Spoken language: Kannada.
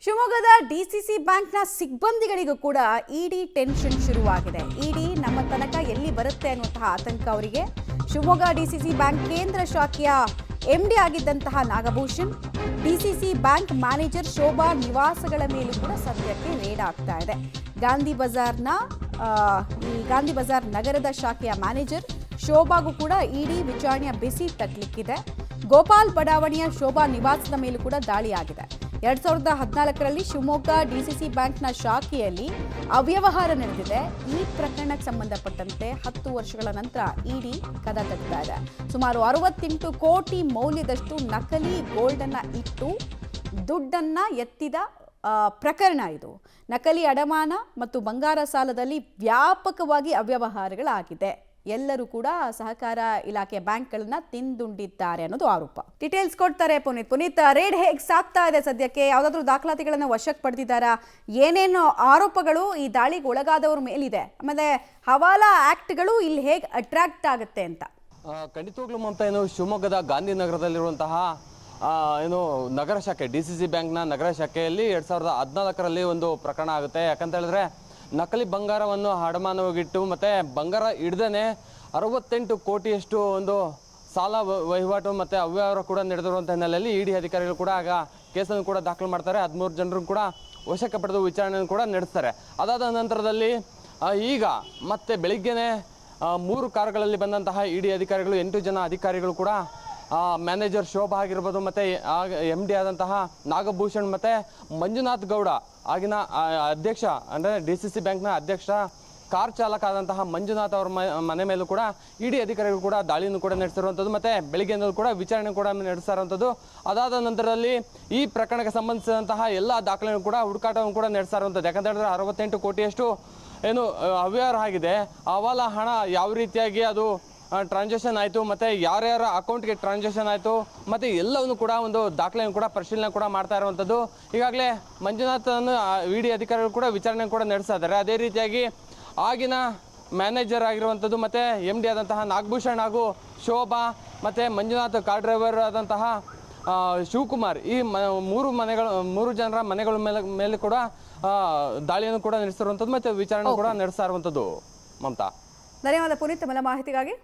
ಶಿವಮೊಗ್ಗದ ಡಿಸಿಸಿ ಬ್ಯಾಂಕ್ನ ಸಿಬ್ಬಂದಿಗಳಿಗೂ ಕೂಡ ಇಡಿ ಟೆನ್ಷನ್ ಶುರುವಾಗಿದೆ. ಇಡಿ ನಮ್ಮ ತನಕ ಎಲ್ಲಿ ಬರುತ್ತೆ ಅನ್ನುವಂತಹ ಆತಂಕ ಅವರಿಗೆ. ಶಿವಮೊಗ್ಗ ಡಿಸಿಸಿ ಬ್ಯಾಂಕ್ ಕೇಂದ್ರ ಶಾಖೆಯ ಎಂಡಿ ಆಗಿದ್ದಂತಹ Nagabhushan, DCC bank manager Shobha ನಿವಾಸಗಳ ಮೇಲೂ ಕೂಡ ಸದ್ಯಕ್ಕೆ ರೇಡ್ ಆಗ್ತಾ ಇದೆ. ಗಾಂಧಿ ಬಜಾರ್ ನಗರದ ಶಾಖೆಯ ಮ್ಯಾನೇಜರ್ ಶೋಭಾಗೂ ಕೂಡ ಇಡಿ ವಿಚಾರಣೆಯ ಬಿಸಿ ತಟ್ಟಲಿಕ್ಕಿದೆ. ಗೋಪಾಲ್ ಬಡಾವಣೆಯ ಶೋಭಾ ನಿವಾಸದ ಮೇಲೂ ಕೂಡ ದಾಳಿಯಾಗಿದೆ. 2014ರಲ್ಲಿ ಶಿವಮೊಗ್ಗ ಡಿಸಿಸಿ ಬ್ಯಾಂಕ್ನ ಶಾಖೆಯಲ್ಲಿ ಅವ್ಯವಹಾರ ನಡೆದಿದೆ. ಈ ಪ್ರಕರಣಕ್ಕೆ ಸಂಬಂಧಪಟ್ಟಂತೆ 10 ವರ್ಷಗಳ ನಂತರ ಇಡಿ ಕದ ತಟ್ತಾ ಇದೆ. ಸುಮಾರು 68 ಕೋಟಿ ಮೌಲ್ಯದಷ್ಟು ನಕಲಿ ಗೋಲ್ಡ್ ಅನ್ನ ಇಟ್ಟು ದುಡ್ಡನ್ನ ಎತ್ತಿದ ಪ್ರಕರಣ ಇದು. ನಕಲಿ ಅಡಮಾನ ಮತ್ತು ಬಂಗಾರ ಸಾಲದಲ್ಲಿ ವ್ಯಾಪಕವಾಗಿ ಅವ್ಯವಹಾರಗಳಾಗಿದೆ. ಎಲ್ಲರೂ ಕೂಡ ಸಹಕಾರ ಇಲಾಖೆ ಬ್ಯಾಂಕ್ಗಳನ್ನ ತಿಂದುಂಡಿದ್ದಾರೆ ಅನ್ನೋದು ಆರೋಪ. ಡೀಟೇಲ್ಸ್ ಕೊಡ್ತಾರೆ ಪುನೀತ್. ರೇಡ್ ಹೇಗೆ ಸಾಗ್ತಾ ಇದೆ ಸದ್ಯಕ್ಕೆ? ಯಾವುದಾದ್ರೂ ದಾಖಲಾತಿಗಳನ್ನ ವಶಕ್ಕೆ ಪಡೆದಿದ್ದಾರಾ? ಏನೇನು ಆರೋಪಗಳು ಈ ದಾಳಿಗೆ ಒಳಗಾದವ್ರ ಮೇಲಿದೆ? ಆಮೇಲೆ ಹವಾಲಾ ಆಕ್ಟ್ಗಳು ಇಲ್ಲಿ ಹೇಗೆ ಅಟ್ರಾಕ್ಟ್ ಆಗುತ್ತೆ ಅಂತ? ಖಂಡಿತವಾಗ್ಲೂ ಮಮತಾ, ಶಿವಮೊಗ್ಗದ ಗಾಂಧಿನಗರದಲ್ಲಿರುವಂತಹ ನಗರ ಶಾಖೆ, ಡಿಸಿಸಿ ಬ್ಯಾಂಕ್ನ ನಗರ ಶಾಖೆಯಲ್ಲಿ 2014ರಲ್ಲಿ ಒಂದು ಪ್ರಕರಣ ಆಗುತ್ತೆ. ಯಾಕಂತ ಹೇಳಿದ್ರೆ ನಕಲಿ ಬಂಗಾರವನ್ನು ಅಡಮಾನವಾಗಿಟ್ಟು ಮತ್ತು ಬಂಗಾರ ಹಿಡ್ದೇ 68 ಕೋಟಿಯಷ್ಟು ಒಂದು ಸಾಲ ವಹಿವಾಟು ಮತ್ತು ಅವ್ಯವಹಾರ ಕೂಡ ನಡೆದಿರುವಂಥ ಹಿನ್ನೆಲೆಯಲ್ಲಿ ಇಡಿ ಅಧಿಕಾರಿಗಳು ಕೂಡ ಆಗ ಕೇಸನ್ನು ಕೂಡ ದಾಖಲು ಮಾಡ್ತಾರೆ. 13 ಜನರನ್ನು ಕೂಡ ವಶಕ್ಕೆ ಪಡೆದು ವಿಚಾರಣೆಯನ್ನು ಕೂಡ ನಡೆಸ್ತಾರೆ. ಅದಾದ ನಂತರದಲ್ಲಿ ಈಗ ಮತ್ತೆ ಬೆಳಿಗ್ಗೆನೇ 3 ಕಾರುಗಳಲ್ಲಿ ಬಂದಂತಹ ಇಡಿ ಅಧಿಕಾರಿಗಳು 8 ಜನ ಅಧಿಕಾರಿಗಳು ಕೂಡ ಮ್ಯಾನೇಜರ್ ಶೋಭಾ ಆಗಿರ್ಬೋದು, ಮತ್ತು MD ಆದಂತಹ ನಾಗಭೂಷಣ್ ಮತ್ತು ಮಂಜುನಾಥ್ ಗೌಡ ಆಗಿನ ಅಧ್ಯಕ್ಷ, ಅಂದರೆ ಡಿಸಿಸಿ ಬ್ಯಾಂಕ್ನ ಅಧ್ಯಕ್ಷ, ಕಾರ್ ಚಾಲಕ ಆದಂತಹ ಮಂಜುನಾಥ್ ಅವರ ಮನೆ ಮೇಲೂ ಕೂಡ ಇಡಿ ಅಧಿಕಾರಿಗಳು ಕೂಡ ದಾಳಿಯನ್ನು ಕೂಡ ನಡೆಸಿರುವಂಥದ್ದು, ಮತ್ತು ಬೆಳಿಗ್ಗೆಯಿಂದ ಕೂಡ ವಿಚಾರಣೆ ಕೂಡ ನಡೆಸ್ತಾ ಇರುವಂಥದ್ದು. ಅದಾದ ನಂತರದಲ್ಲಿ ಈ ಪ್ರಕರಣಕ್ಕೆ ಸಂಬಂಧಿಸಿದಂತಹ ಎಲ್ಲ ದಾಖಲೆಯನ್ನು ಕೂಡ ಹುಡುಕಾಟವನ್ನು ಕೂಡ ನಡೆಸ್ತಾ ಇರುವಂಥದ್ದು. ಯಾಕಂತ ಹೇಳಿದ್ರೆ 68 ಕೋಟಿಯಷ್ಟು ಅವ್ಯವಹಾರ ಆಗಿದೆ. ಹವಾಲಾ ಹಣ ಯಾವ ರೀತಿಯಾಗಿ ಅದು ಟ್ರಾನ್ಸಾಕ್ಷನ್ ಆಯಿತು, ಮತ್ತು ಯಾರ್ಯಾರ ಅಕೌಂಟ್ಗೆ ಟ್ರಾನ್ಸಾಕ್ಷನ್ ಆಯಿತು, ಮತ್ತು ಎಲ್ಲವನ್ನು ಕೂಡ ಒಂದು ದಾಖಲೆಯನ್ನು ಕೂಡ ಪರಿಶೀಲನೆ ಕೂಡ ಮಾಡ್ತಾ ಇರುವಂಥದ್ದು. ಈಗಾಗಲೇ ಮಂಜುನಾಥನ್ನು ಇಡಿ ಅಧಿಕಾರಿಗಳು ಕೂಡ ವಿಚಾರಣೆ ಕೂಡ ನಡೆಸ್ತಾ ಇದ್ದಾರೆ. ಅದೇ ರೀತಿಯಾಗಿ ಆಗಿನ ಮ್ಯಾನೇಜರ್ ಆಗಿರುವಂಥದ್ದು ಮತ್ತು MD ಆದಂತಹ ನಾಗಭೂಷಣ್ ಹಾಗೂ ಶೋಭಾ ಮತ್ತು ಮಂಜುನಾಥ್ ಕಾರ್ ಡ್ರೈವರ್ ಆದಂತಹ ಶಿವಕುಮಾರ್, ಈ 3 ಜನರ ಮನೆಗಳ ಮೇಲೆ ಕೂಡ ದಾಳಿಯನ್ನು ಕೂಡ ನಡೆಸಿರುವಂಥದ್ದು ಮತ್ತು ವಿಚಾರಣೆ ಕೂಡ ನಡೆಸ್ತಾ ಇರುವಂಥದ್ದು. ಮಮತಾ, ಧನ್ಯವಾದ ಪುನೀತ್ ತಮ್ಮ ಮಾಹಿತಿಗಾಗಿ.